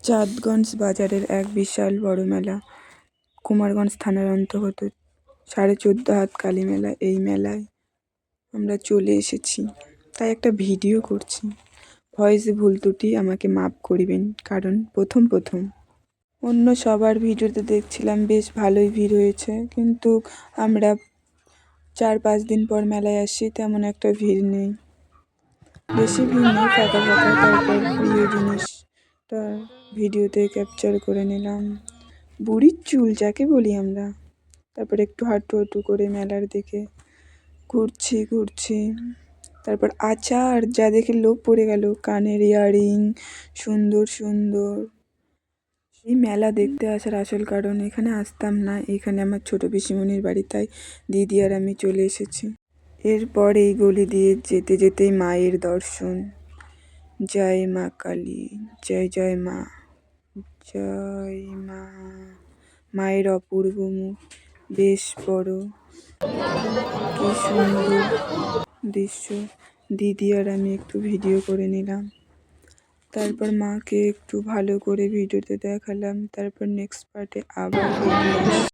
চাঁদগঞ্জ বাজারের এক বিশাল বড় মেলা, কুমারগঞ্জ থানার অন্তর্গত 14.5 হাত কালী মেলা। এই মেলায় আমরা চলে এসেছি, তাই একটা ভিডিও করছি। ভয়েসে ভুল ত্রুটি আমাকে মাফ করবেন, কারণ প্রথম অন্য সবার ভিডিওতে দেখছিলাম বেশ ভালোই ভিড় হয়েছে, কিন্তু আমরা 4-5 দিন পর মেলায় আসি, তেমন একটা ভিড় নেই, বেশি ভিড় নেই, ফাঁকা ফাঁকা। তারপর প্রিয় জিনিসটা ভিডিওতে ক্যাপচার করে নিলাম, বুড়ির চুল যাকে বলি আমরা। তারপর একটু হাঁটু করে মেলার দিকে ঘুরছি। তারপর আচার যা দেখে লোভ পড়ে গেল, কানের ইয়াররিং সুন্দর। এই মেলা দেখতে আসার আসল কারণ, এখানে আসতাম না, এখানে আমার ছোট পিসিমণির বাড়ি, তাই দিদি আর আমি চলে এসেছি। এরপর এই গলি দিয়ে যেতেই মায়ের দর্শন। জয় মা কালী, জয় মা, জয় মা। মায়ের অপূর্ব মুখ, বেশ বড়, কি সুন্দর দৃশ্য। দিদি আর আমি একটু ভিডিও করে নিলাম, তারপর মাকে একটু ভালো করে ভিডিওতে দেখালাম। তারপর নেক্সট পার্টে আবার বেরিয়ে আসি।